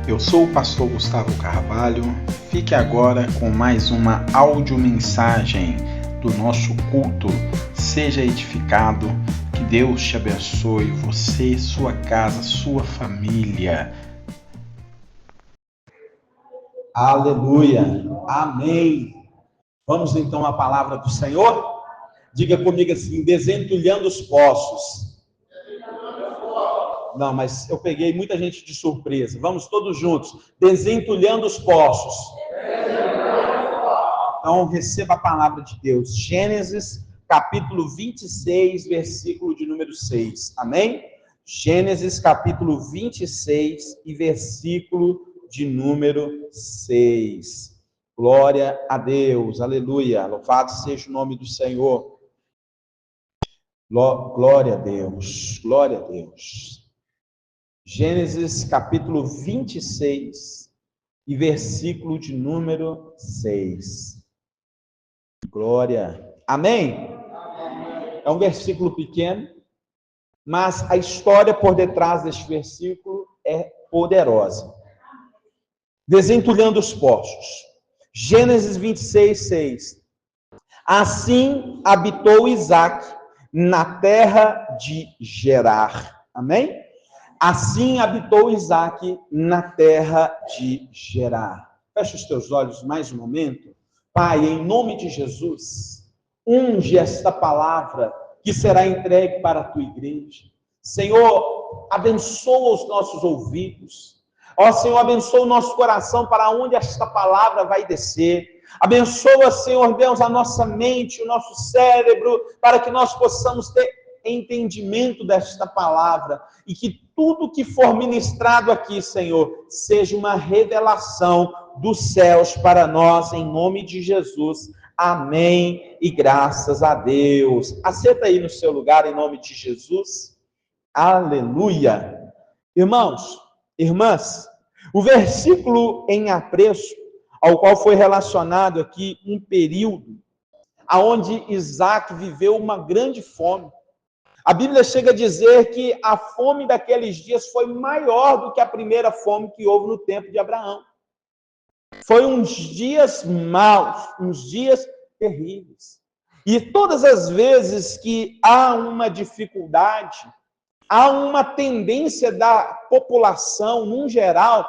Eu sou o pastor Gustavo Carvalho. Fique agora com mais uma audiomensagem do nosso culto. Seja edificado, que Deus te abençoe, você, sua casa, sua família. Aleluia, amém. Vamos então à palavra do Senhor? Diga comigo assim: desentulhando os poços. Não, mas eu peguei muita gente de surpresa. Vamos todos juntos. Desentulhando os poços. Então receba a palavra de Deus. Gênesis capítulo 26, versículo de número 6. Amém? Gênesis capítulo 26 e versículo de número 6. Glória a Deus. Aleluia. Louvado seja o nome do Senhor. Glória a Deus. Glória a Deus. Gênesis capítulo 26 e versículo de número 6. Glória. Amém? É um versículo pequeno, mas a história por detrás deste versículo é poderosa. Desentulhando os poços. Gênesis 26, 6. Assim habitou Isaque na terra de Gerar. Amém? Assim habitou Isaque na terra de Gerar. Fecha os teus olhos mais um momento. Pai, em nome de Jesus, unge esta palavra que será entregue para a tua igreja. Senhor, abençoa os nossos ouvidos. Ó Senhor, abençoa o nosso coração para onde esta palavra vai descer. Abençoa, Senhor Deus, a nossa mente, o nosso cérebro, para que nós possamos ter entendimento desta palavra e que tudo que for ministrado aqui, Senhor, seja uma revelação dos céus para nós, em nome de Jesus. Amém e graças a Deus. Assenta aí no seu lugar, em nome de Jesus. Aleluia. Irmãos, irmãs, o versículo em apreço, ao qual foi relacionado aqui um período onde Isaque viveu uma grande fome. A Bíblia chega a dizer que a fome daqueles dias foi maior do que a primeira fome que houve no tempo de Abraão. Foi uns dias maus, uns dias terríveis. E todas as vezes que há uma dificuldade, há uma tendência da população, num geral,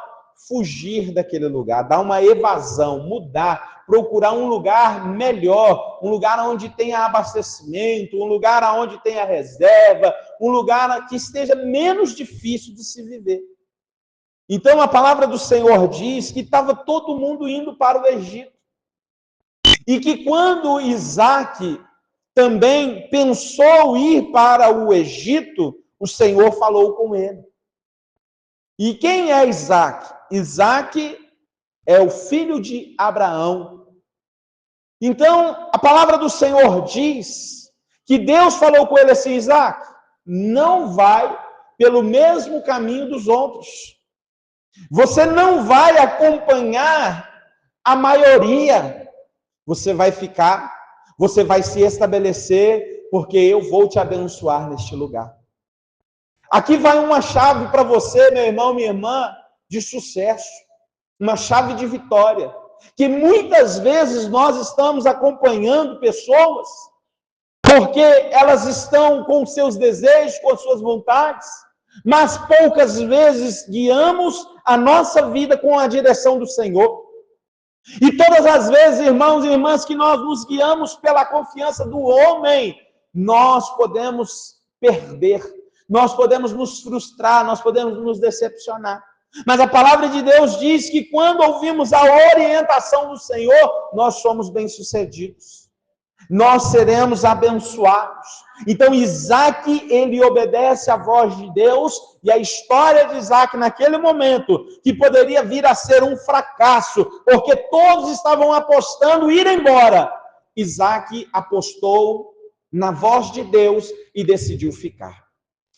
fugir daquele lugar, dar uma evasão, mudar, procurar um lugar melhor, um lugar onde tenha abastecimento, um lugar onde tenha reserva, um lugar que esteja menos difícil de se viver. Então a palavra do Senhor diz que estava todo mundo indo para o Egito. E que quando Isaque também pensou ir para o Egito, o Senhor falou com ele. E quem é Isaque? Isaque é o filho de Abraão. Então, a palavra do Senhor diz que Deus falou com ele assim: Isaque, não vai pelo mesmo caminho dos outros. Você não vai acompanhar a maioria. Você vai ficar, você vai se estabelecer, porque eu vou te abençoar neste lugar. Aqui vai uma chave para você, meu irmão, minha irmã, de sucesso. Uma chave de vitória. Que muitas vezes nós estamos acompanhando pessoas porque elas estão com seus desejos, com suas vontades, mas poucas vezes guiamos a nossa vida com a direção do Senhor. E todas as vezes, irmãos e irmãs, que nós nos guiamos pela confiança do homem, nós podemos perder, nós podemos nos frustrar, nós podemos nos decepcionar. Mas a palavra de Deus diz que quando ouvimos a orientação do Senhor, nós somos bem-sucedidos. Nós seremos abençoados. Então Isaque, ele obedece à voz de Deus, e a história de Isaque naquele momento, que poderia vir a ser um fracasso, porque todos estavam apostando ir embora, Isaque apostou na voz de Deus e decidiu ficar.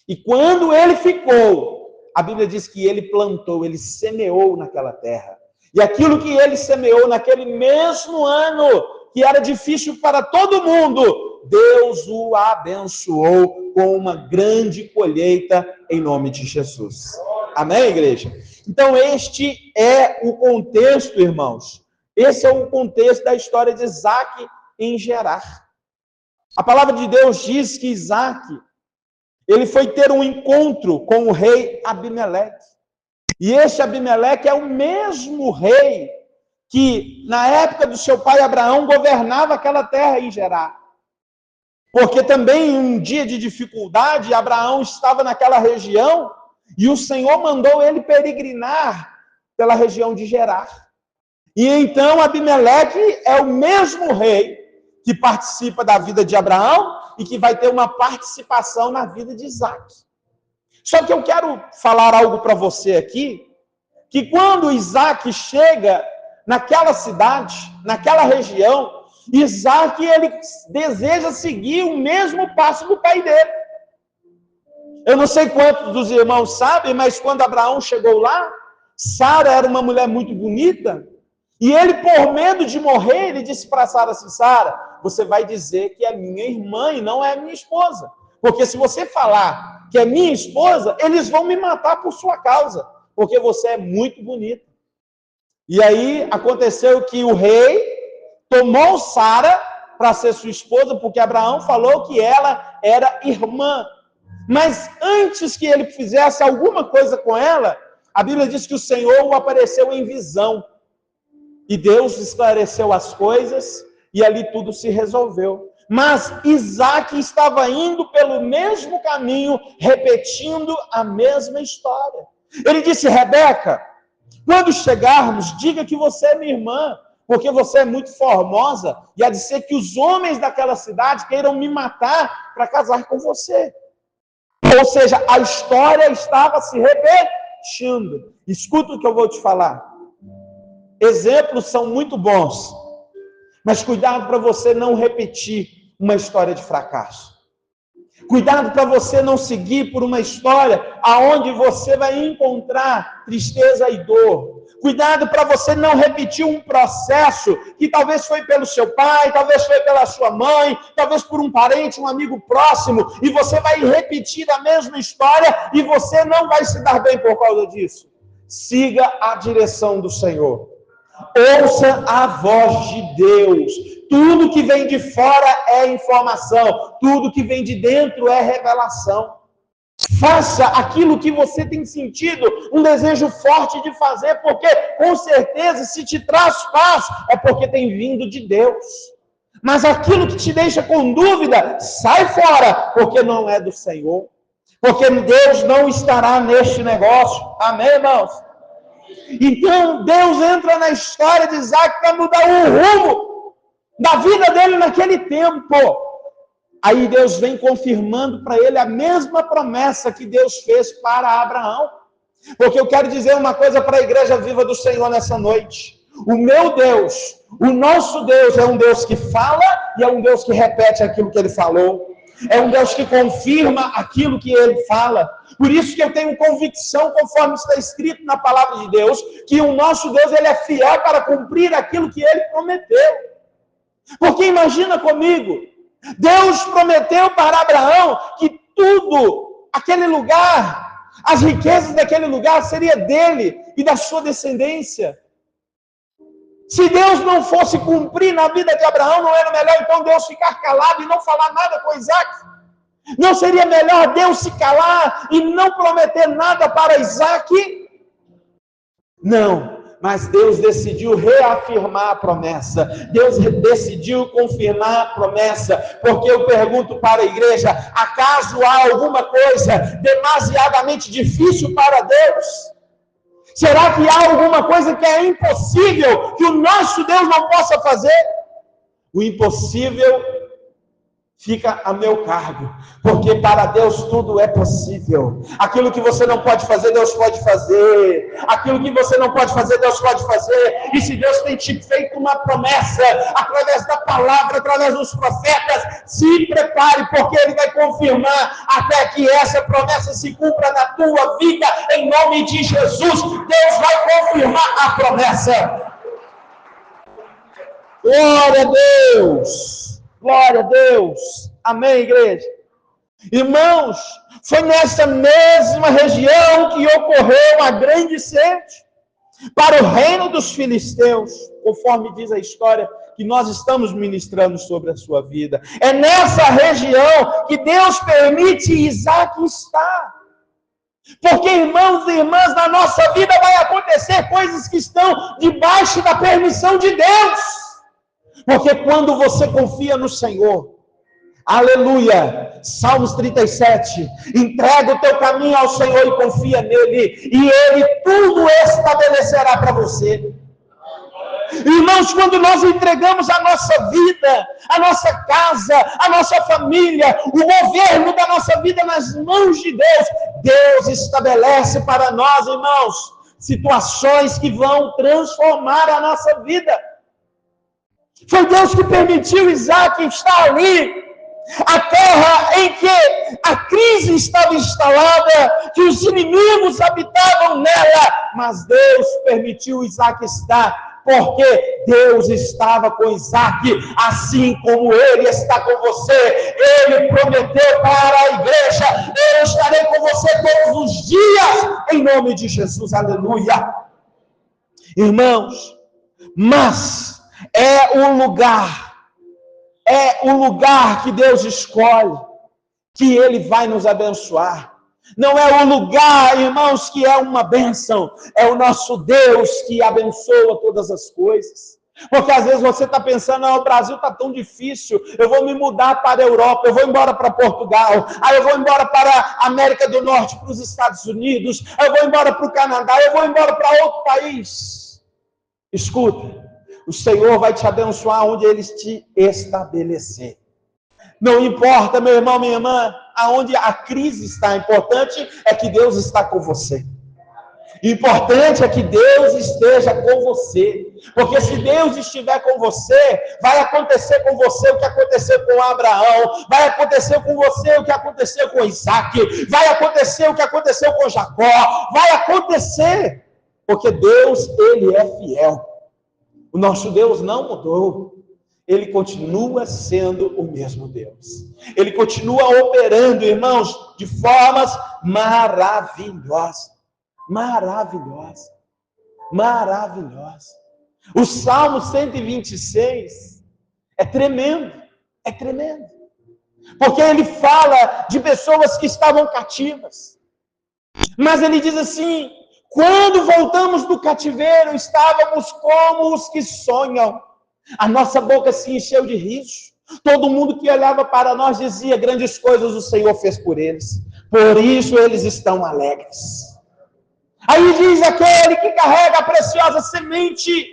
E quando ele ficou, a Bíblia diz que ele plantou, ele semeou naquela terra. E aquilo que ele semeou naquele mesmo ano, que era difícil para todo mundo, Deus o abençoou com uma grande colheita em nome de Jesus. Amém, igreja? Então, este é o contexto, irmãos. Esse é o contexto da história de Isaac em Gerar. A palavra de Deus diz que Isaac, ele foi ter um encontro com o rei Abimeleque. E este Abimeleque é o mesmo rei que, na época do seu pai Abraão, governava aquela terra em Gerar. Porque também, em um dia de dificuldade, Abraão estava naquela região e o Senhor mandou ele peregrinar pela região de Gerar. E então Abimeleque é o mesmo rei que participa da vida de Abraão e que vai ter uma participação na vida de Isaac. Só que eu quero falar algo para você aqui, que quando Isaac chega naquela cidade, naquela região, Isaac, ele deseja seguir o mesmo passo do pai dele. Eu não sei quantos dos irmãos sabem, mas quando Abraão chegou lá, Sara era uma mulher muito bonita, e ele, por medo de morrer, ele disse para Sara assim: Sara, você vai dizer que é minha irmã e não é minha esposa. Porque se você falar que é minha esposa, eles vão me matar por sua causa, porque você é muito bonita. E aí aconteceu que o rei tomou Sara para ser sua esposa, porque Abraão falou que ela era irmã. Mas antes que ele fizesse alguma coisa com ela, a Bíblia diz que o Senhor o apareceu em visão. E Deus esclareceu as coisas e ali tudo se resolveu. Mas Isaac estava indo pelo mesmo caminho, repetindo a mesma história. Ele disse: Rebeca, quando chegarmos, diga que você é minha irmã, porque você é muito formosa, e há de ser que os homens daquela cidade queiram me matar para casar com você. Ou seja, a história estava se repetindo. Escuta o que eu vou te falar. Exemplos são muito bons, mas cuidado para você não repetir uma história de fracasso. Cuidado para você não seguir por uma história aonde você vai encontrar tristeza e dor. Cuidado para você não repetir um processo que talvez foi pelo seu pai, talvez foi pela sua mãe, talvez por um parente, um amigo próximo, e você vai repetir a mesma história e você não vai se dar bem por causa disso. Siga a direção do Senhor. Ouça a voz de Deus. Tudo que vem de fora é informação. Tudo que vem de dentro é revelação. Faça aquilo que você tem sentido um desejo forte de fazer, porque com certeza se te traz paz é porque tem vindo de Deus. Mas aquilo que te deixa com dúvida, sai fora, porque não é do Senhor. Porque Deus não estará neste negócio. Amém, irmãos? Então, Deus entra na história de Isaac para mudar o rumo da vida dele naquele tempo. Aí Deus vem confirmando para ele a mesma promessa que Deus fez para Abraão. Porque eu quero dizer uma coisa para a igreja viva do Senhor nessa noite. O meu Deus, o nosso Deus é um Deus que fala e é um Deus que repete aquilo que ele falou. É um Deus que confirma aquilo que ele fala. Por isso que eu tenho convicção, conforme está escrito na palavra de Deus, que o nosso Deus, ele é fiel para cumprir aquilo que ele prometeu. Porque imagina comigo, Deus prometeu para Abraão que tudo, aquele lugar, as riquezas daquele lugar seria dele e da sua descendência. Se Deus não fosse cumprir na vida de Abraão, não era melhor então Deus ficar calado e não falar nada com Isaac? Não seria melhor Deus se calar e não prometer nada para Isaac? Não, mas Deus decidiu reafirmar a promessa. Deus decidiu confirmar a promessa. Porque eu pergunto para a igreja, acaso há alguma coisa demasiadamente difícil para Deus? Será que há alguma coisa que é impossível, que o nosso Deus não possa fazer? O impossível fica a meu cargo, porque para Deus tudo é possível. Aquilo que você não pode fazer, Deus pode fazer. Aquilo que você não pode fazer, Deus pode fazer. E se Deus tem te feito uma promessa, através da palavra, através dos profetas, se prepare, porque Ele vai confirmar até que essa promessa se cumpra na tua vida, em nome de Jesus. Deus vai confirmar a promessa. Glória a Deus! Glória a Deus! Amém, igreja? Irmãos, foi nessa mesma região que ocorreu a grande sede para o reino dos filisteus, conforme diz a história que nós estamos ministrando sobre a sua vida. É nessa região que Deus permite Isaac estar. Porque, irmãos e irmãs, na nossa vida vai acontecer coisas que estão debaixo da permissão de Deus. Porque quando você confia no Senhor, aleluia, Salmos 37, entrega o teu caminho ao Senhor e confia nele, e ele tudo estabelecerá para você. Irmãos, quando nós entregamos a nossa vida, a nossa casa, a nossa família, o governo da nossa vida nas mãos de Deus, Deus estabelece para nós, irmãos, situações que vão transformar a nossa vida. Foi Deus que permitiu Isaac estar ali, a terra em que a crise estava instalada, que os inimigos habitavam nela, mas Deus permitiu Isaac estar, porque Deus estava com Isaac, assim como Ele está com você. Ele prometeu para a igreja: eu estarei com você todos os dias, em nome de Jesus, aleluia. Irmãos, mas é o lugar que Deus escolhe, que Ele vai nos abençoar. Não é o lugar, irmãos, que é uma bênção, é o nosso Deus que abençoa todas as coisas. Porque às vezes você está pensando: o Brasil está tão difícil, eu vou me mudar para a Europa, eu vou embora para Portugal, aí eu vou embora para a América do Norte, para os Estados Unidos, aí eu vou embora para o Canadá, eu vou embora para outro país. Escuta, o Senhor vai te abençoar onde Ele te estabelecer. Não importa, meu irmão, minha irmã, aonde a crise está, importante é que Deus está com você. Importante é que Deus esteja com você. Porque se Deus estiver com você, vai acontecer com você o que aconteceu com Abraão, vai acontecer com você o que aconteceu com Isaac, vai acontecer o que aconteceu com Jacó, vai acontecer. Porque Deus, Ele é fiel. O nosso Deus não mudou. Ele continua sendo o mesmo Deus. Ele continua operando, irmãos, de formas maravilhosas. Maravilhosas. Maravilhosas. O Salmo 126 é tremendo. É tremendo. Porque ele fala de pessoas que estavam cativas. Mas ele diz assim: quando voltamos do cativeiro, estávamos como os que sonham. A nossa boca se encheu de riso. Todo mundo que olhava para nós dizia: grandes coisas o Senhor fez por eles. Por isso eles estão alegres. Aí diz aquele que carrega a preciosa semente,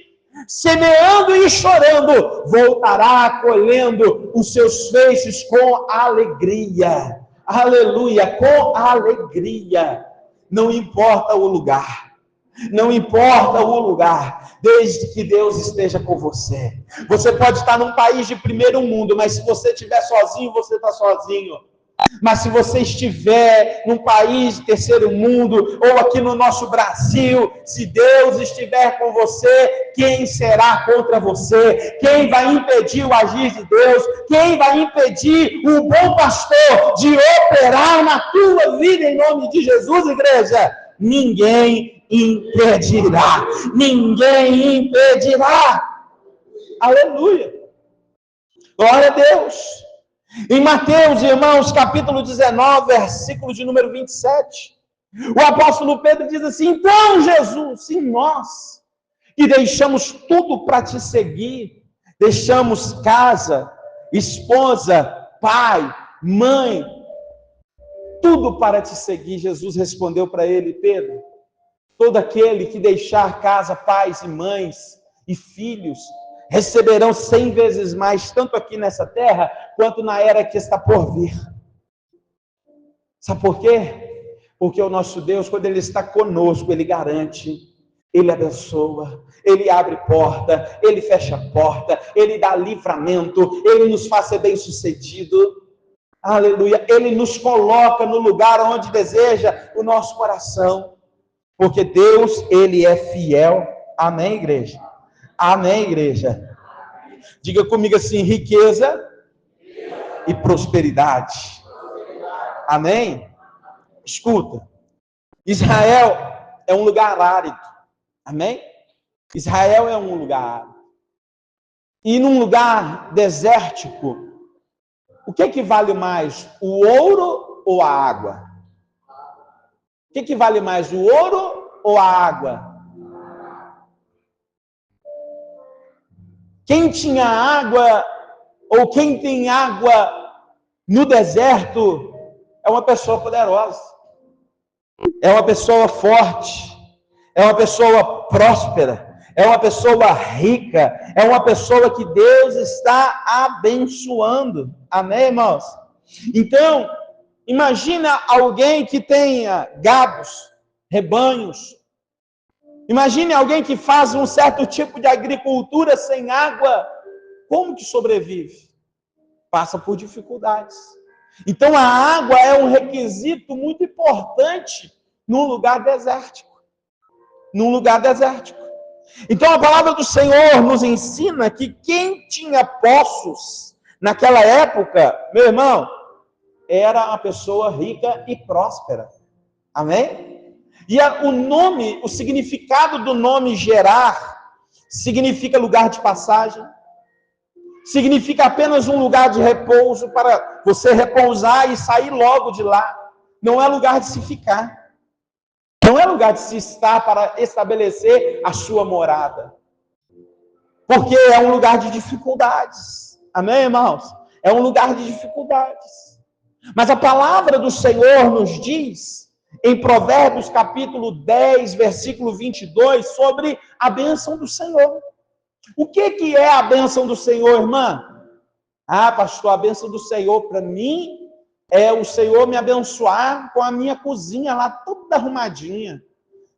semeando e chorando, voltará colhendo os seus feixes com alegria. Aleluia, com alegria. Não importa o lugar. Não importa o lugar, desde que Deus esteja com você. Você pode estar num país de primeiro mundo, mas se você estiver sozinho, você está sozinho. Mas se você estiver num país de terceiro mundo, ou aqui no nosso Brasil, se Deus estiver com você, quem será contra você? Quem vai impedir o agir de Deus? Quem vai impedir o bom pastor de operar na tua vida em nome de Jesus, igreja? Ninguém impedirá. Ninguém impedirá. Aleluia. Glória a Deus. Em Mateus, irmãos, capítulo 19, versículo de número 27, o apóstolo Pedro diz assim: então, Jesus, sim, nós, que deixamos tudo para te seguir, deixamos casa, esposa, pai, mãe, tudo para te seguir. Jesus respondeu para ele: Pedro, todo aquele que deixar casa, pais e mães e filhos, receberão 100 vezes mais, tanto aqui nessa terra, quanto na era que está por vir. Sabe por quê? Porque o nosso Deus, quando Ele está conosco, Ele garante, Ele abençoa, Ele abre porta, Ele fecha porta, Ele dá livramento, Ele nos faz ser bem-sucedido. Aleluia. Ele nos coloca no lugar onde deseja o nosso coração. Porque Deus, Ele é fiel. Amém, igreja? Amém, igreja? Diga comigo assim: riqueza e prosperidade. Amém? Escuta. Israel é um lugar árido. Amém? Israel é um lugar árido. E num lugar desértico, o que vale mais? O ouro ou a água? O que vale mais? O ouro ou a água? Quem tinha água, ou quem tem água no deserto, é uma pessoa poderosa, é uma pessoa forte, é uma pessoa próspera, é uma pessoa rica, é uma pessoa que Deus está abençoando. Amém, irmãos? Então, imagina alguém que tenha gados, rebanhos. Imagine alguém que faz um certo tipo de agricultura sem água. Como que sobrevive? Passa por dificuldades. Então a água é um requisito muito importante num lugar desértico. Num lugar desértico. Então a palavra do Senhor nos ensina que quem tinha poços naquela época, meu irmão, era uma pessoa rica e próspera. Amém? E o significado do nome Gerar, significa lugar de passagem, significa apenas um lugar de repouso para você repousar e sair logo de lá. Não é lugar de se ficar. Não é lugar de se estar para estabelecer a sua morada. Porque é um lugar de dificuldades. Amém, irmãos? É um lugar de dificuldades. Mas a palavra do Senhor nos diz, em Provérbios capítulo 10, versículo 22, sobre a bênção do Senhor. O que é a bênção do Senhor, irmã? Ah, pastor, a bênção do Senhor para mim é o Senhor me abençoar com a minha cozinha lá toda arrumadinha.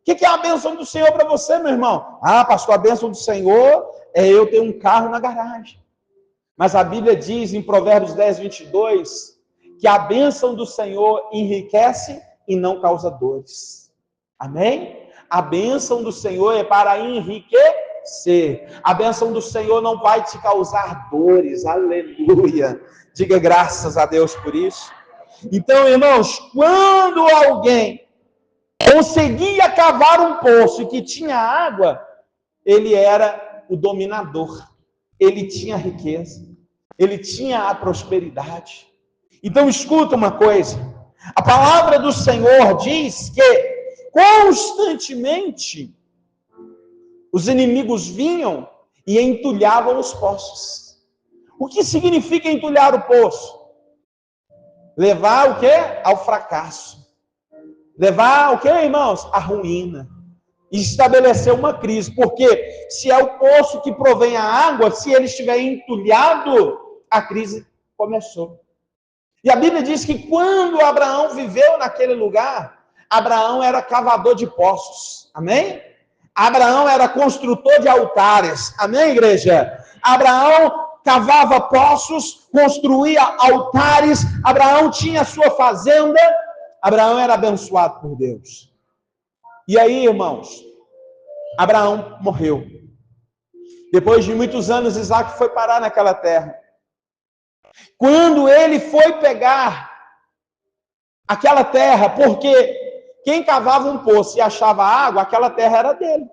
O que é a bênção do Senhor para você, meu irmão? Ah, pastor, a bênção do Senhor é eu ter um carro na garagem. Mas a Bíblia diz em Provérbios 10, 22, que a bênção do Senhor enriquece e não causa dores. Amém? A bênção do Senhor é para enriquecer. A bênção do Senhor não vai te causar dores. Aleluia. Diga graças a Deus por isso. Então, irmãos, quando alguém conseguia cavar um poço que tinha água, ele era o dominador. Ele tinha riqueza. Ele tinha a prosperidade. Então, escuta uma coisa. A palavra do Senhor diz que constantemente os inimigos vinham e entulhavam os poços. O que significa entulhar o poço? Levar o quê? Ao fracasso. Levar o quê, irmãos? À ruína. E estabelecer uma crise. Porque se é o poço que provém a água, se ele estiver entulhado, a crise começou. E a Bíblia diz que quando Abraão viveu naquele lugar, Abraão era cavador de poços. Amém? Abraão era construtor de altares. Amém, igreja? Abraão cavava poços, construía altares. Abraão tinha sua fazenda. Abraão era abençoado por Deus. E aí, irmãos, Abraão morreu. Depois de muitos anos, Isaac foi parar naquela terra. Quando ele foi pegar aquela terra, porque quem cavava um poço e achava água, aquela terra era dele.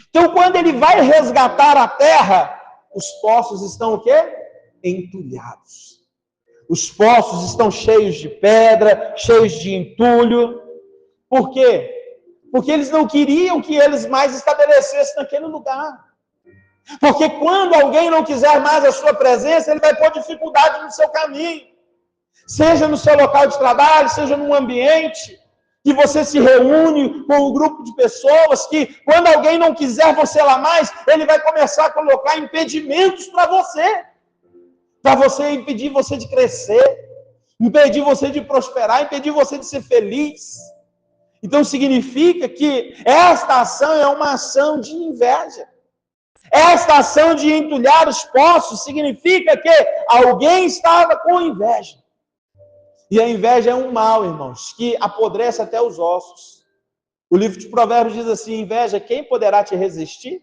Então, quando ele vai resgatar a terra, os poços estão o quê? Entulhados. Os poços estão cheios de pedra, cheios de entulho. Por quê? Porque eles não queriam que eles mais estabelecessem naquele lugar. Porque quando alguém não quiser mais a sua presença, ele vai pôr dificuldade no seu caminho. Seja no seu local de trabalho, seja num ambiente que você se reúne com um grupo de pessoas que, quando alguém não quiser você lá mais, ele vai começar a colocar impedimentos para você impedir você de crescer, impedir você de prosperar, impedir você de ser feliz. Então significa que esta ação é uma ação de inveja. Esta ação de entulhar os poços significa que alguém estava com inveja. E a inveja é um mal, irmãos, que apodrece até os ossos. O livro de Provérbios diz assim: inveja, quem poderá te resistir?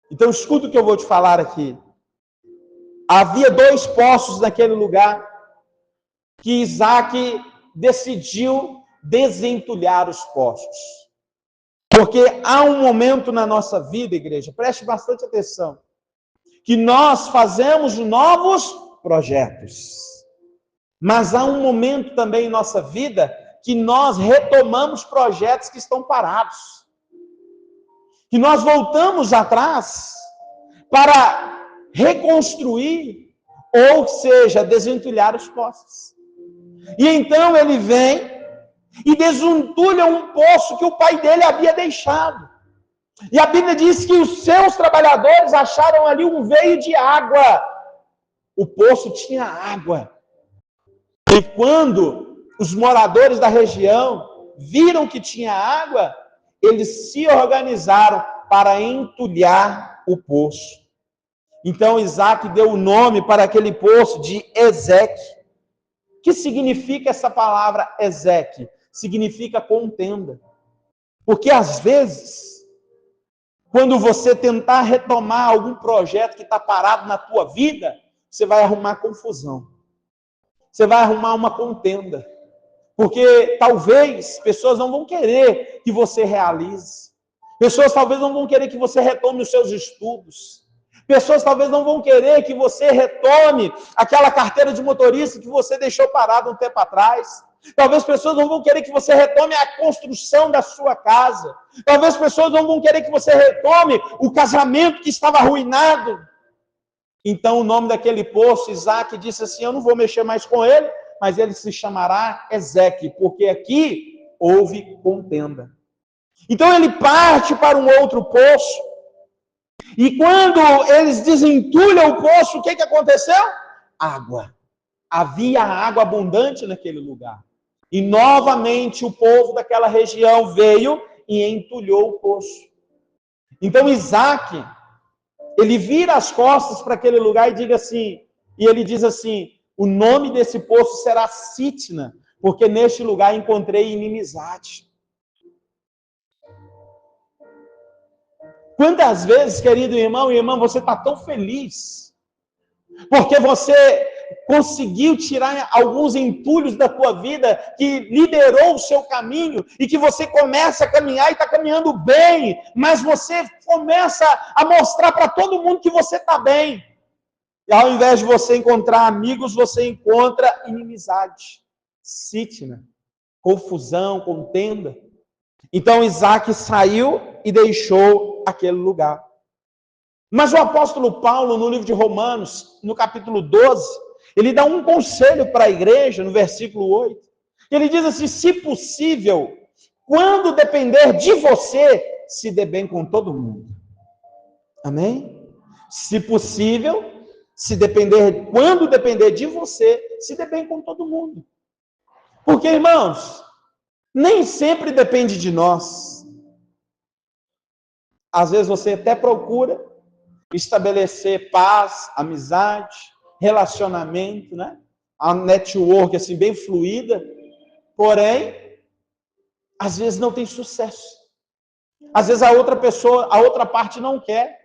Então escuta o que eu vou te falar aqui. Havia 2 poços naquele lugar. que Isaac decidiu desentulhar os poços. Porque há um momento na nossa vida, igreja, preste bastante atenção, que nós fazemos novos projetos. Mas há um momento também em nossa vida que nós retomamos projetos que estão parados. Que nós voltamos atrás para reconstruir, ou seja, desentulhar os poços. E então ele vem e desentulha um poço que o pai dele havia deixado. E a Bíblia diz que os seus trabalhadores acharam ali um veio de água. O poço tinha água. E quando os moradores da região viram que tinha água, eles se organizaram para entulhar o poço. Então Isaac deu o nome para aquele poço de Ezeque. O que significa essa palavra Ezeque? Significa contenda. Porque às vezes, quando você tentar retomar algum projeto que está parado na tua vida, você vai arrumar confusão. Você vai arrumar uma contenda. Porque talvez pessoas não vão querer que você realize. Pessoas talvez não vão querer que você retome os seus estudos. Pessoas talvez não vão querer que você retome aquela carteira de motorista que você deixou parada um tempo atrás. Talvez pessoas não vão querer que você retome a construção da sua casa. Talvez pessoas não vão querer que você retome o casamento que estava arruinado. Então o nome daquele poço, Isaac disse assim, eu não vou mexer mais com ele, mas ele se chamará Ezeque, porque aqui houve contenda. Então ele parte para um outro poço, e quando eles desentulham o poço, o que aconteceu? Água. Havia água abundante naquele lugar. E novamente o povo daquela região veio e entulhou o poço. Então Isaac, ele vira as costas para aquele lugar e ele diz assim, o nome desse poço será Sitna, porque neste lugar encontrei inimizade. Quantas vezes, querido irmão e irmã, você está tão feliz, porque você conseguiu tirar alguns entulhos da tua vida, que liderou o seu caminho, e que você começa a caminhar e está caminhando bem, mas você começa a mostrar para todo mundo que você está bem. E ao invés de você encontrar amigos, você encontra inimizade, Sitna, confusão, contenda. Então Isaac saiu e deixou aquele lugar. Mas o apóstolo Paulo, no livro de Romanos, no capítulo 12, ele dá um conselho para a igreja, no versículo 8. Ele diz assim, se possível, quando depender de você, se dê bem com todo mundo. Amém? Se possível, quando depender de você, se dê bem com todo mundo. Porque, irmãos, nem sempre depende de nós. Às vezes você até procura estabelecer paz, amizade, relacionamento, né? A network assim bem fluida, porém, às vezes não tem sucesso. Às vezes a outra parte não quer.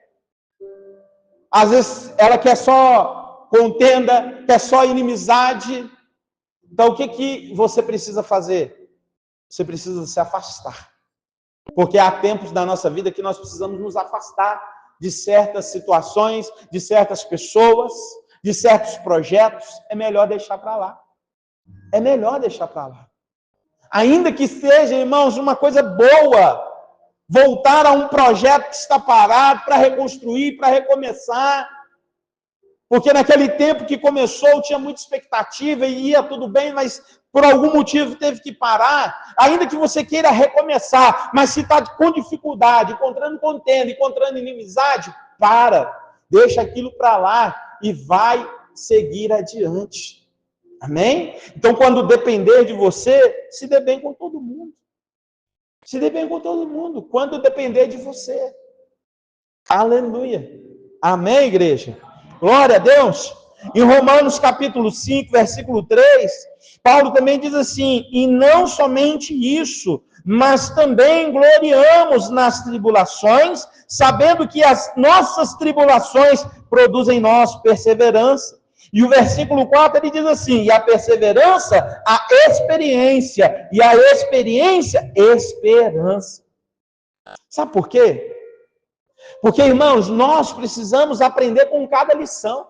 Às vezes ela quer só contenda, quer só inimizade. Então o que você precisa fazer? Você precisa se afastar. Porque há tempos da nossa vida que nós precisamos nos afastar de certas situações, de certas pessoas, de certos projetos. É melhor deixar para lá. É melhor deixar para lá. Ainda que seja, irmãos, uma coisa boa, voltar a um projeto que está parado para reconstruir, para recomeçar. Porque naquele tempo que começou, tinha muita expectativa e ia tudo bem, mas por algum motivo teve que parar. Ainda que você queira recomeçar, mas se está com dificuldade, encontrando contenda, encontrando inimizade, para, deixa aquilo para lá e vai seguir adiante. Amém? Então, quando depender de você, se dê bem com todo mundo. Se dê bem com todo mundo, quando depender de você. Aleluia. Amém, igreja? Glória a Deus. Em Romanos capítulo 5, versículo 3, Paulo também diz assim, e não somente isso, mas também gloriamos nas tribulações, sabendo que as nossas tribulações produzem em nós perseverança. E o versículo 4 ele diz assim: e a perseverança, a experiência, e a experiência, esperança. Sabe por quê? Porque, irmãos, nós precisamos aprender com cada lição.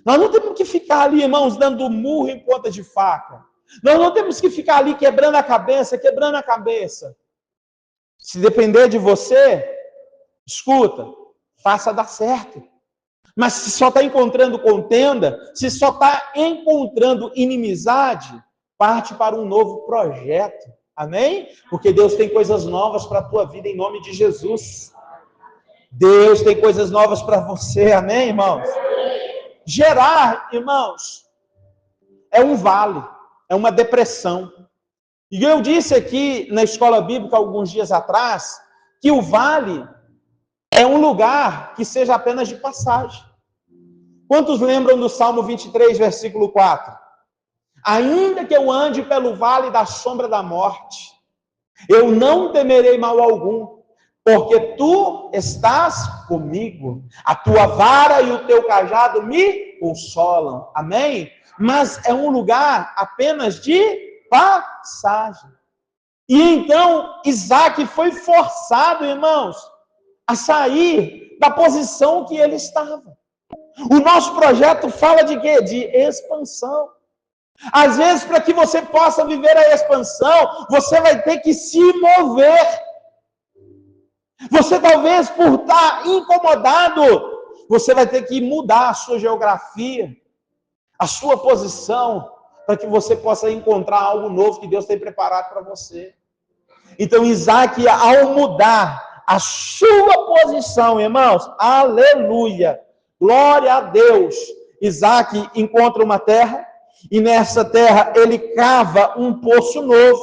Nós não temos que ficar ali, irmãos, dando murro em ponta de faca. Nós não temos que ficar ali quebrando a cabeça. Se depender de você, escuta, faça dar certo. Mas se só está encontrando contenda, se só está encontrando inimizade, parte para um novo projeto. Amém? Porque Deus tem coisas novas para a tua vida em nome de Jesus. Deus tem coisas novas para você. Amém, irmãos? Gerar, irmãos, é um vale, é uma depressão. E eu disse aqui na escola bíblica alguns dias atrás que o vale é um lugar que seja apenas de passagem. Quantos lembram do Salmo 23, versículo 4? Ainda que eu ande pelo vale da sombra da morte, eu não temerei mal algum, porque tu estás comigo. A tua vara e o teu cajado me consolam. Amém? Mas é um lugar apenas de passagem. E então Isaac foi forçado, irmãos, a sair da posição que ele estava. O nosso projeto fala de quê? De expansão. Às vezes, para que você possa viver a expansão, você vai ter que se mover. Você talvez, por estar incomodado, você vai ter que mudar a sua geografia, a sua posição, para que você possa encontrar algo novo que Deus tem preparado para você. Então, Isaac, ao mudar a sua posição, irmãos, aleluia, glória a Deus, Isaac encontra uma terra, e nessa terra ele cava um poço novo,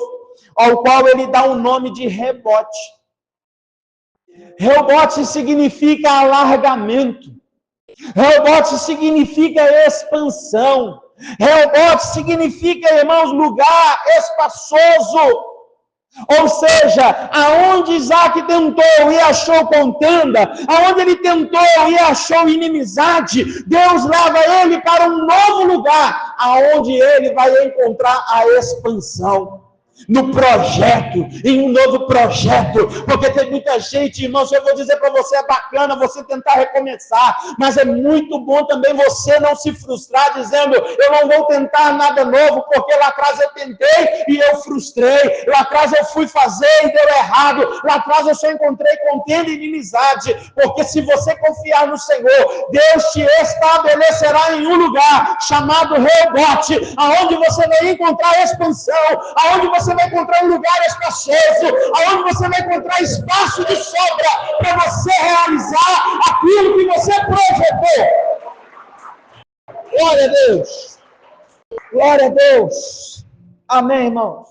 ao qual ele dá o nome de Rebote. Rebote significa alargamento. Rebote significa expansão. Rebote significa, irmãos, lugar espaçoso. Ou seja, aonde Isaac tentou e achou contenda, aonde ele tentou e achou inimizade, Deus leva ele para um novo lugar, aonde ele vai encontrar a expansão. No projeto, em um novo projeto, porque tem muita gente, irmãos, eu vou dizer para você, é bacana você tentar recomeçar, mas é muito bom também você não se frustrar dizendo, eu não vou tentar nada novo, porque lá atrás eu tentei e eu frustrei, lá atrás eu fui fazer e deu errado, lá atrás eu só encontrei contenda e inimizade, porque se você confiar no Senhor, Deus te estabelecerá em um lugar chamado Rebote, aonde você vai encontrar expansão, aonde você vai encontrar um lugar espaçoso, aonde você vai encontrar espaço de sobra para você realizar aquilo que você projetou. Glória a Deus. Glória a Deus. Amém, irmãos?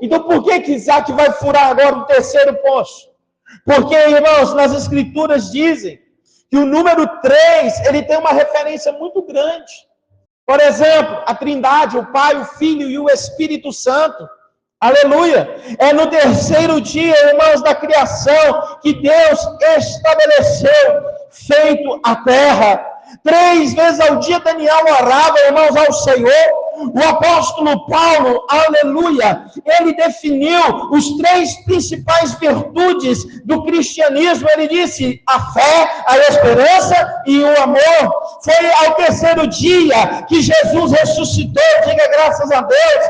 Então, por que Isaac vai furar agora o terceiro poço? Porque, irmãos, nas Escrituras dizem que o número 3, ele tem uma referência muito grande. Por exemplo, a Trindade, o Pai, o Filho e o Espírito Santo. Aleluia! É no terceiro dia, irmãos, da criação, que Deus estabeleceu, feito a terra. 3 vezes ao dia Daniel orava, irmãos, ao Senhor. O apóstolo Paulo, aleluia, ele definiu os 3 principais virtudes do cristianismo. Ele disse a fé, a esperança e o amor. Foi ao terceiro dia que Jesus ressuscitou, diga graças a Deus.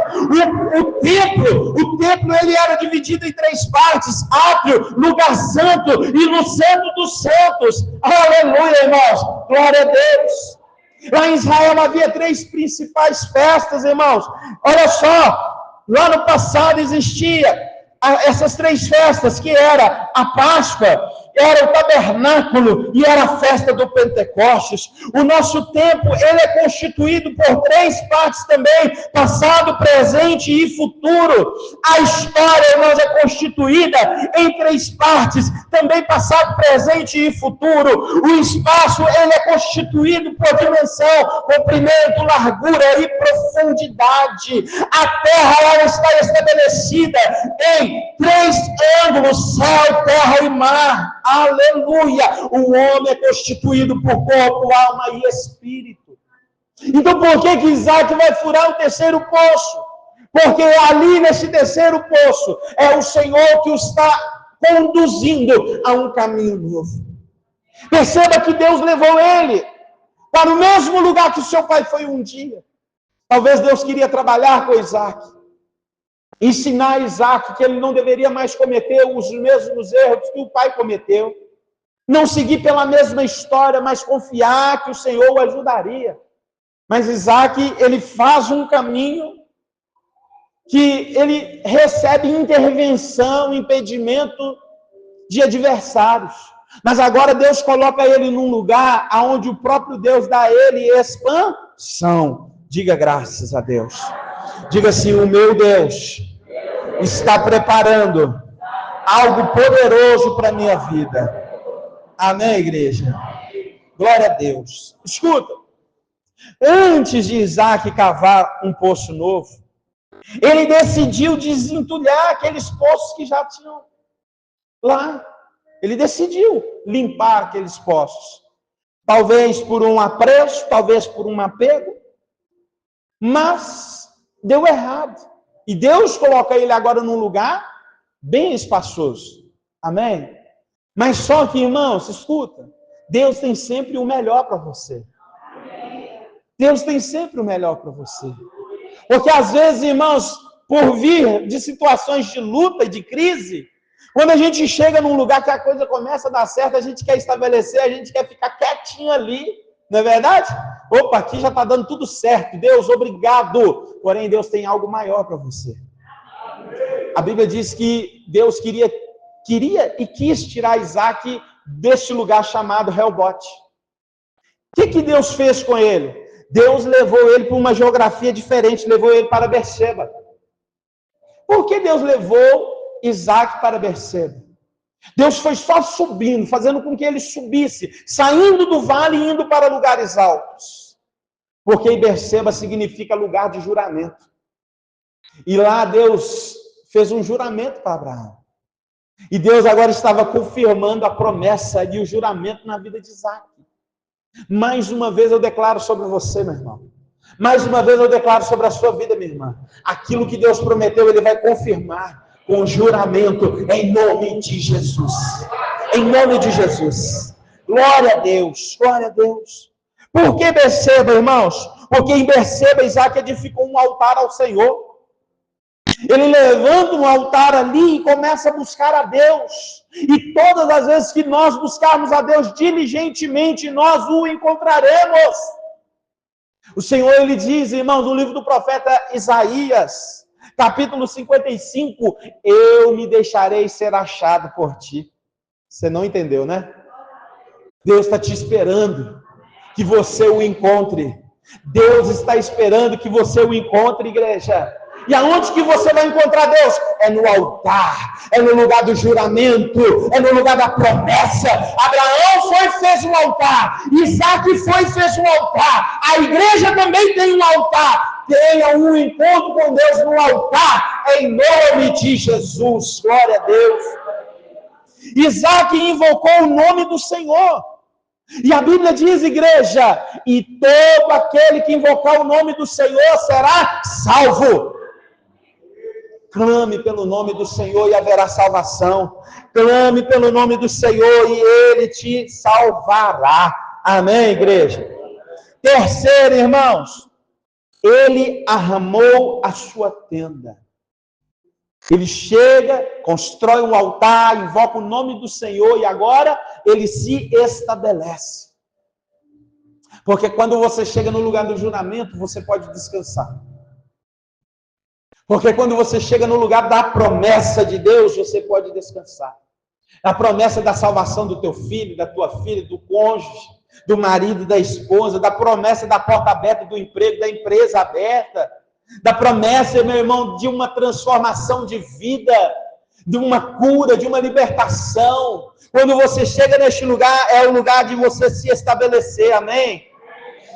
O templo ele era dividido em 3 partes, átrio, lugar santo e no centro dos santos. Aleluia, irmãos, glória a Deus. Lá em Israel havia 3 principais festas, irmãos. Olha só, lá no passado existia essas 3 festas, que era a Páscoa, era o tabernáculo e era a festa do Pentecostes. O nosso tempo, ele é constituído por 3 partes também, passado, presente e futuro. A história, irmãos, é constituída em 3 partes, também passado, presente e futuro. O espaço, ele é constituído por dimensão, comprimento, largura e profundidade. A terra, ela está estabelecida em 3 ângulos, céu, terra e mar. Aleluia! O homem é constituído por corpo, alma e espírito. Então por que Isaac vai furar o terceiro poço? Porque ali nesse terceiro poço é o Senhor que o está conduzindo a um caminho novo. Perceba que Deus levou ele para o mesmo lugar que o seu pai foi um dia. Talvez Deus queria trabalhar com Isaac, ensinar Isaac que ele não deveria mais cometer os mesmos erros que o pai cometeu, não seguir pela mesma história, mas confiar que o Senhor o ajudaria. Mas Isaac, ele faz um caminho que ele recebe intervenção, impedimento de adversários. Mas agora Deus coloca ele num lugar onde o próprio Deus dá a ele expansão. Diga graças a Deus. Diga assim: o meu Deus está preparando algo poderoso para a minha vida. Amém, igreja? Glória a Deus. Escuta. Antes de Isaac cavar um poço novo, ele decidiu desentulhar aqueles poços que já tinham lá. Ele decidiu limpar aqueles poços. Talvez por um apreço, talvez por um apego. Mas deu errado. E Deus coloca ele agora num lugar bem espaçoso. Amém? Mas só que, irmãos, escuta. Deus tem sempre o melhor para você. Deus tem sempre o melhor para você. Porque às vezes, irmãos, por vir de situações de luta e de crise, quando a gente chega num lugar que a coisa começa a dar certo, a gente quer estabelecer, a gente quer ficar quietinho ali, não é verdade? Opa, aqui já está dando tudo certo, Deus, obrigado. Porém, Deus tem algo maior para você. A Bíblia diz que Deus queria e quis tirar Isaac deste lugar chamado Reobote. O que Deus fez com ele? Deus levou ele para uma geografia diferente, levou ele para Berseba. Por que Deus levou Isaac para Berseba? Deus foi só subindo, fazendo com que ele subisse, saindo do vale e indo para lugares altos. Porque Berseba significa lugar de juramento. E lá Deus fez um juramento para Abraão. E Deus agora estava confirmando a promessa e o juramento na vida de Isaac. Mais uma vez eu declaro sobre você, meu irmão. Mais uma vez eu declaro sobre a sua vida, minha irmã. Aquilo que Deus prometeu, Ele vai confirmar com juramento, em nome de Jesus. Em nome de Jesus. Glória a Deus, glória a Deus. Por que Berseba, irmãos? Porque em Berseba Isaac edificou um altar ao Senhor. Ele levanta um altar ali e começa a buscar a Deus. E todas as vezes que nós buscarmos a Deus diligentemente, nós o encontraremos. O Senhor, Ele diz, irmãos, no livro do profeta Isaías, capítulo 55, eu me deixarei ser achado por ti. Você não entendeu, né? Deus está te esperando que você o encontre. Deus está esperando que você o encontre, igreja. E aonde que você vai encontrar Deus? É no altar, é no lugar do juramento, é no lugar da promessa. Abraão foi e fez um altar, Isaac foi e fez um altar, a igreja também tem um altar. Tenha um encontro com Deus no altar, em nome de Jesus, glória a Deus. Isaac invocou o nome do Senhor. E a Bíblia diz, igreja, e todo aquele que invocar o nome do Senhor será salvo. Clame pelo nome do Senhor e haverá salvação. Clame pelo nome do Senhor e Ele te salvará. Amém, igreja? Terceiro, irmãos, ele armou a sua tenda. Ele chega, constrói um altar, invoca o nome do Senhor e agora ele se estabelece. Porque quando você chega no lugar do juramento, você pode descansar. Porque quando você chega no lugar da promessa de Deus, você pode descansar. A promessa da salvação do teu filho, da tua filha, do cônjuge, do marido, da esposa, da promessa da porta aberta do emprego, da empresa aberta, da promessa, meu irmão, de uma transformação de vida, de uma cura, de uma libertação. Quando você chega neste lugar, é o lugar de você se estabelecer, amém?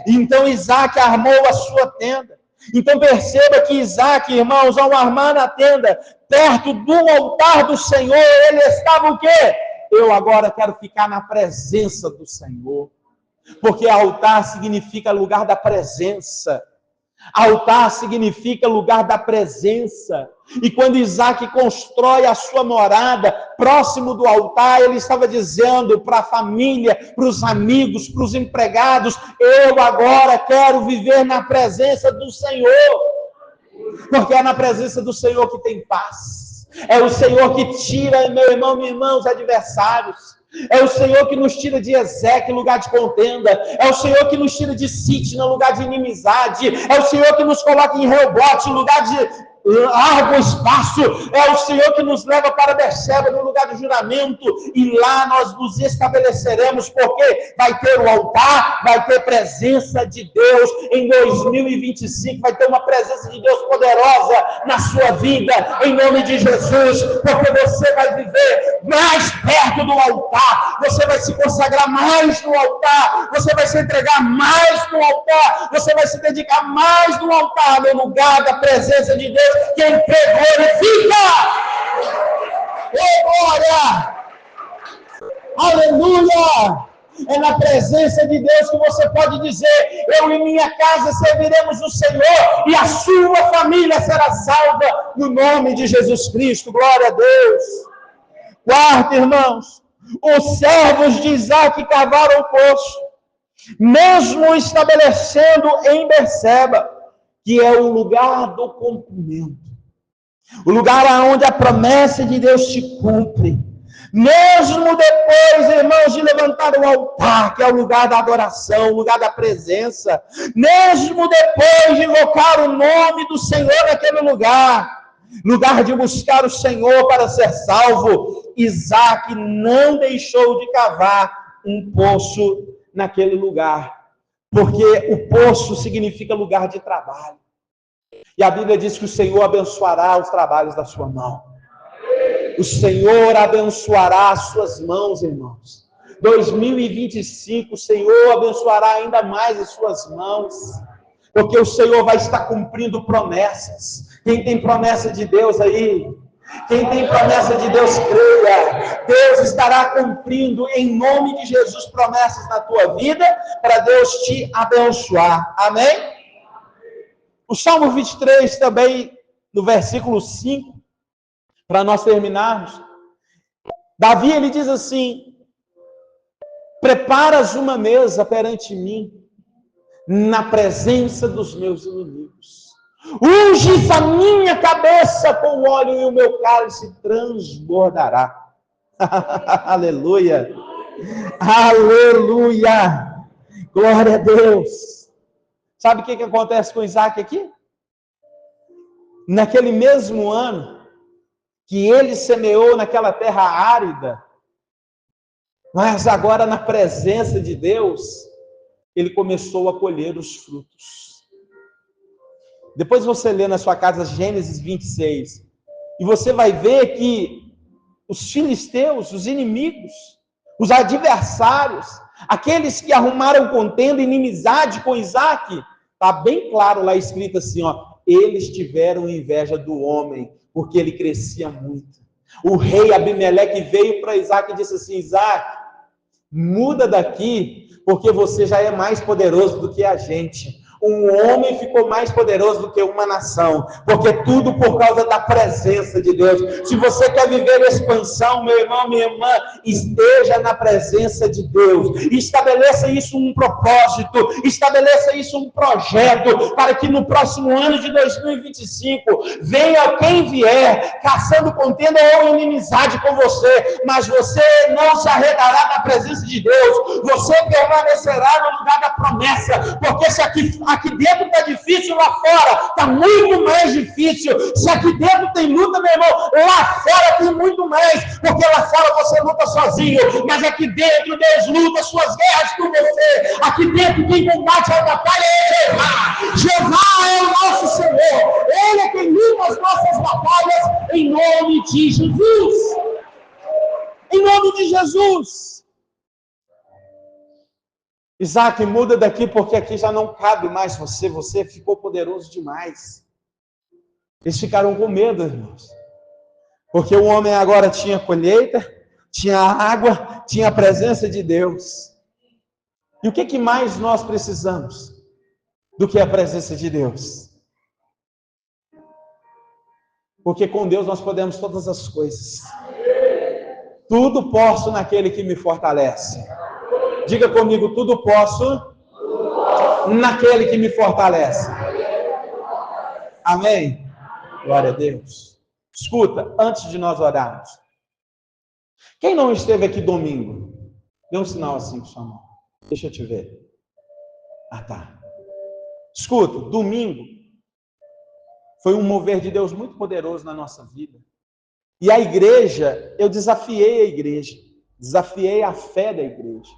Então Isaac armou a sua tenda. Então perceba que Isaac, irmãos, ao armar na tenda, perto do altar do Senhor, ele estava o quê? Eu agora quero ficar na presença do Senhor. Porque altar significa lugar da presença. Altar significa lugar da presença. E quando Isaac constrói a sua morada próximo do altar, ele estava dizendo para a família, para os amigos, para os empregados: eu agora quero viver na presença do Senhor. Porque é na presença do Senhor que tem paz. É o Senhor que tira, meu irmão, minha irmã, os adversários. É o Senhor que nos tira de Ezequiel, lugar de contenda. É o Senhor que nos tira de Sitna, lugar de inimizade. É o Senhor que nos coloca em Reobote, lugar de largo espaço. É o Senhor que nos leva para Berseba, no lugar do juramento. E lá nós nos estabeleceremos, porque vai ter o altar, vai ter presença de Deus. Em 2025 vai ter uma presença de Deus poderosa na sua vida, em nome de Jesus. Porque você vai viver mais perto do altar, você vai se consagrar mais no altar, você vai se entregar mais no altar, você vai se dedicar mais no altar, no lugar da presença de Deus. Quem glorifica! Oh, glória! Aleluia! É na presença de Deus que você pode dizer: eu e minha casa serviremos o Senhor, e a sua família será salva no nome de Jesus Cristo. Glória a Deus. Quarto, irmãos, os servos de Isaac cavaram o poço, mesmo estabelecendo em Berseba, que é o lugar do cumprimento, o lugar onde a promessa de Deus se cumpre. Mesmo depois, irmãos, de levantar o altar, que é o lugar da adoração, o lugar da presença, mesmo depois de invocar o nome do Senhor naquele lugar de buscar o Senhor para ser salvo, Isaac não deixou de cavar um poço naquele lugar, porque o poço significa lugar de trabalho. E a Bíblia diz que o Senhor abençoará os trabalhos da sua mão. O Senhor abençoará as suas mãos, irmãos. 2025, o Senhor abençoará ainda mais as suas mãos, porque o Senhor vai estar cumprindo promessas. Quem tem promessa de Deus aí? Quem tem promessa de Deus, creia. Deus estará cumprindo em nome de Jesus promessas na tua vida, para Deus te abençoar. Amém? O Salmo 23 também, no versículo 5, para nós terminarmos, Davi, ele diz assim: preparas uma mesa perante mim, na presença dos meus inimigos. Unges a minha cabeça com óleo e o meu cálice transbordará. Aleluia! Aleluia! Glória a Deus! Sabe o que acontece com Isaac aqui? Naquele mesmo ano que ele semeou naquela terra árida, mas agora na presença de Deus, ele começou a colher os frutos. Depois você lê na sua casa Gênesis 26, e você vai ver que os filisteus, os inimigos, os adversários, aqueles que arrumaram contenda, inimizade com Isaac, está bem claro lá escrito assim, ó: eles tiveram inveja do homem, porque ele crescia muito. O rei Abimeleque veio para Isaac e disse assim: Isaac, muda daqui, porque você já é mais poderoso do que a gente. Um homem ficou mais poderoso do que uma nação, porque tudo por causa da presença de Deus. Se você quer viver expansão, meu irmão, minha irmã, esteja na presença de Deus. Estabeleça isso um propósito, estabeleça isso um projeto, para que no próximo ano de 2025, venha quem vier, caçando contenda ou inimizade com você, mas você não se arredará da presença de Deus, você permanecerá no lugar da promessa, porque se aqui dentro está difícil, lá fora está muito mais difícil. Se aqui dentro tem luta, meu irmão, lá fora tem muito mais, porque lá fora você luta sozinho, mas aqui dentro Deus luta suas guerras por você. Aqui dentro quem combate a batalha é Jeová. Jeová é o nosso Senhor, Ele é quem luta as nossas batalhas, em nome de Jesus. Em nome de Jesus. Isaac, muda daqui, porque aqui já não cabe mais você ficou poderoso demais. Eles ficaram com medo, irmãos, porque o homem agora tinha colheita, tinha água, tinha a presença de Deus. E o que mais nós precisamos do que a presença de Deus? Porque com Deus nós podemos todas as coisas. Tudo posso naquele que me fortalece. Diga comigo, tudo posso naquele que me fortalece. Amém? Glória a Deus. Escuta, antes de nós orarmos. Quem não esteve aqui domingo? Dê um sinal assim com sua mão. Deixa eu te ver. Ah, tá. Escuta, domingo foi um mover de Deus muito poderoso na nossa vida. E a igreja, eu desafiei a igreja, desafiei a fé da igreja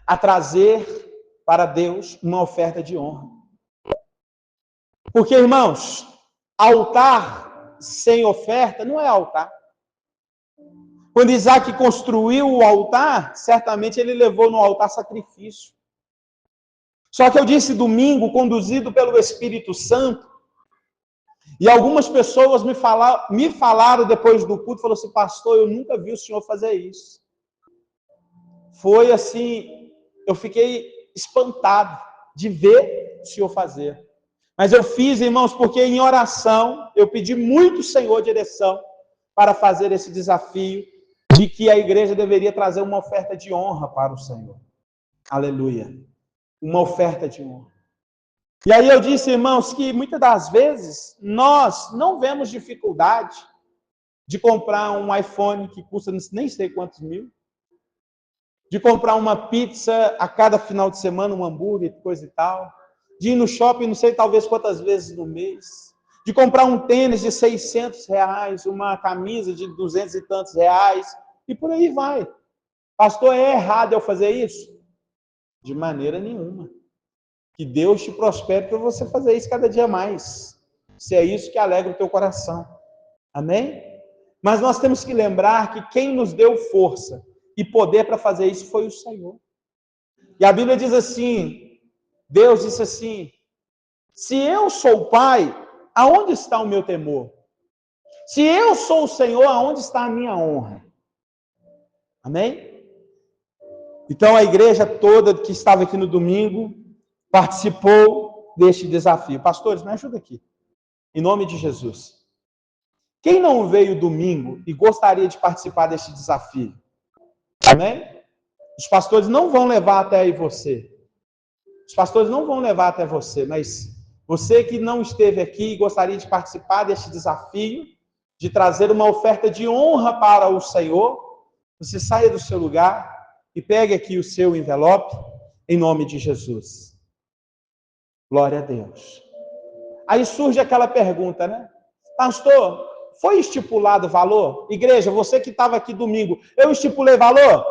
a trazer para Deus uma oferta de honra. Porque, irmãos, altar sem oferta não é altar. Quando Isaac construiu o altar, certamente ele levou no altar sacrifício. Só que eu disse domingo, conduzido pelo Espírito Santo, e algumas pessoas me falaram depois do culto, falaram assim, pastor, eu nunca vi o senhor fazer isso. Foi assim, eu fiquei espantado de ver o senhor fazer. Mas eu fiz, irmãos, porque em oração, eu pedi muito ao Senhor direção para fazer esse desafio de que a igreja deveria trazer uma oferta de honra para o Senhor. Aleluia. Uma oferta de honra. E aí eu disse, irmãos, que muitas das vezes nós não vemos dificuldade de comprar um iPhone que custa nem sei quantos mil, de comprar uma pizza a cada final de semana, um hambúrguer, coisa e tal, de ir no shopping, não sei, talvez quantas vezes no mês, de comprar um tênis de R$600, uma camisa de 200 e tantos reais, e por aí vai. Pastor, é errado eu fazer isso? De maneira nenhuma. Que Deus te prospere para você fazer isso cada dia mais. Se é isso que alegra o teu coração. Amém? Mas nós temos que lembrar que quem nos deu força e poder para fazer isso foi o Senhor. E a Bíblia diz assim, Deus disse assim, se eu sou o Pai, aonde está o meu temor? Se eu sou o Senhor, aonde está a minha honra? Amém? Então a igreja toda que estava aqui no domingo participou deste desafio. Pastores, me ajuda aqui. Em nome de Jesus. Quem não veio domingo e gostaria de participar deste desafio? Amém? Os pastores não vão levar até aí você. Os pastores não vão levar até você, mas você que não esteve aqui e gostaria de participar deste desafio, de trazer uma oferta de honra para o Senhor, você saia do seu lugar e pegue aqui o seu envelope, em nome de Jesus. Glória a Deus. Aí surge aquela pergunta, né? Pastor, foi estipulado valor? Igreja, você que estava aqui domingo, eu estipulei valor?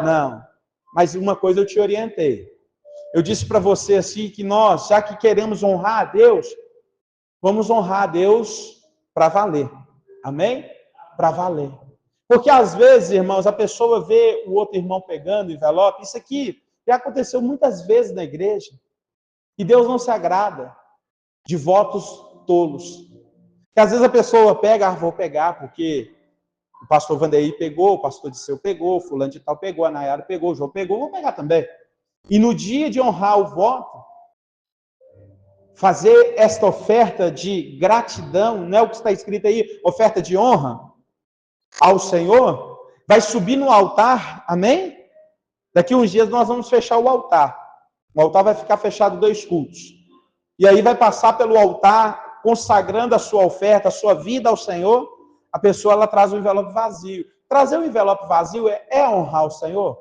Não. Mas uma coisa eu te orientei. Eu disse para você assim que nós, já que queremos honrar a Deus, vamos honrar a Deus para valer. Amém? Para valer. Porque às vezes, irmãos, a pessoa vê o outro irmão pegando o envelope. Isso aqui já aconteceu muitas vezes na igreja. E Deus não se agrada de votos tolos. Que às vezes a pessoa pega, vou pegar, porque o pastor Vanderlei pegou, o pastor Disseu pegou, o fulano de tal pegou, a Nayara pegou, o João pegou, vou pegar também. E no dia de honrar o voto, fazer esta oferta de gratidão, não é o que está escrito aí, oferta de honra ao Senhor, vai subir no altar, amém? Daqui uns dias nós vamos fechar o altar. O altar vai ficar fechado 2 cultos. E aí vai passar pelo altar, consagrando a sua oferta, a sua vida ao Senhor, a pessoa ela traz um envelope vazio. Trazer um envelope vazio é honrar o Senhor?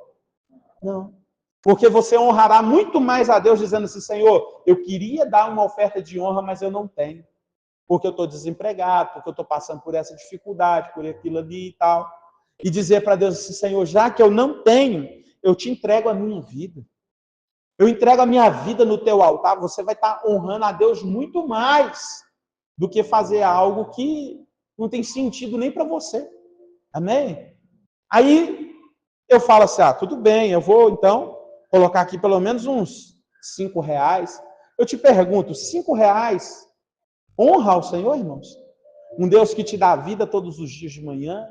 Não. Porque você honrará muito mais a Deus dizendo assim, Senhor, eu queria dar uma oferta de honra, mas eu não tenho. Porque eu estou desempregado, porque eu estou passando por essa dificuldade, por aquilo ali e tal. E dizer para Deus assim, Senhor, já que eu não tenho, eu te entrego a minha vida. Eu entrego a minha vida no teu altar, você vai estar honrando a Deus muito mais do que fazer algo que não tem sentido nem para você. Amém? Aí eu falo assim, tudo bem, eu vou então colocar aqui pelo menos uns R$5. Eu te pergunto, R$5 honra ao Senhor, irmãos? Um Deus que te dá a vida todos os dias de manhã,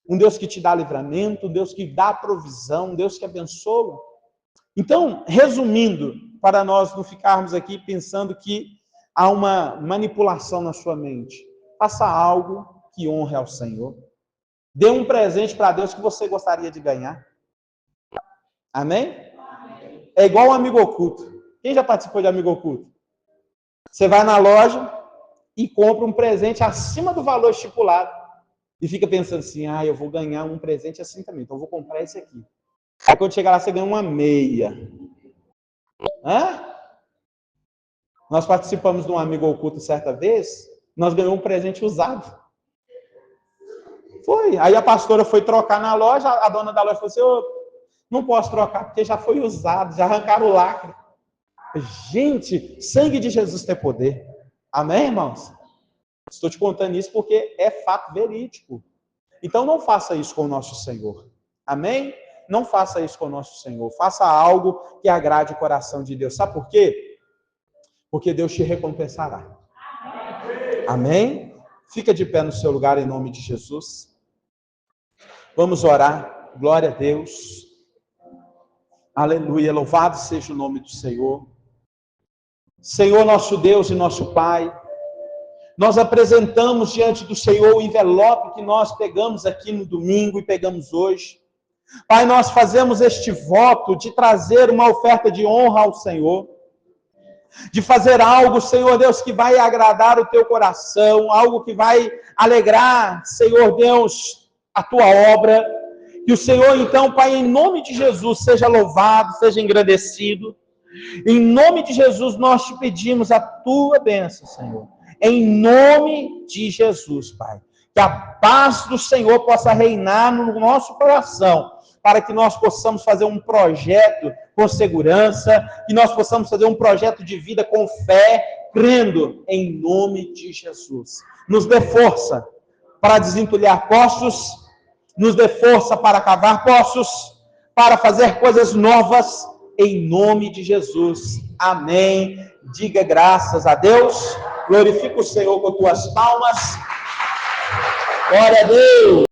um Deus que te dá livramento, um Deus que dá provisão, um Deus que abençoa. Então, resumindo, para nós não ficarmos aqui pensando que há uma manipulação na sua mente, faça algo que honre ao Senhor. Dê um presente para Deus que você gostaria de ganhar. Amém? É igual um amigo oculto. Quem já participou de amigo oculto? Você vai na loja e compra um presente acima do valor estipulado. E fica pensando assim, eu vou ganhar um presente assim também, então eu vou comprar esse aqui. Aí quando chegar lá, você ganha uma meia. Nós participamos de um amigo oculto certa vez, nós ganhamos um presente usado. Foi. Aí a pastora foi trocar na loja, a dona da loja falou assim, não posso trocar, porque já foi usado, já arrancaram o lacre. Gente, sangue de Jesus tem poder. Amém, irmãos? Estou te contando isso porque é fato verídico. Então não faça isso com o nosso Senhor. Amém? Não faça isso com o nosso Senhor. Faça algo que agrade o coração de Deus. Sabe por quê? Porque Deus te recompensará. Amém? Fica de pé no seu lugar em nome de Jesus. Vamos orar. Glória a Deus. Aleluia. Louvado seja o nome do Senhor. Senhor, nosso Deus e nosso Pai, nós apresentamos diante do Senhor o envelope que nós pegamos aqui no domingo e pegamos hoje. Pai, nós fazemos este voto de trazer uma oferta de honra ao Senhor, de fazer algo, Senhor Deus, que vai agradar o teu coração, algo que vai alegrar, Senhor Deus, a tua obra. Que o Senhor, então, Pai, em nome de Jesus, seja louvado, seja engrandecido. Em nome de Jesus, nós te pedimos a tua bênção, Senhor. Em nome de Jesus, Pai. Que a paz do Senhor possa reinar no nosso coração, para que nós possamos fazer um projeto com segurança, que nós possamos fazer um projeto de vida com fé, crendo em nome de Jesus. Nos dê força para desentulhar poços, nos dê força para cavar poços, para fazer coisas novas, em nome de Jesus. Amém. Diga graças a Deus. Glorifica o Senhor com tuas palmas. Glória a Deus.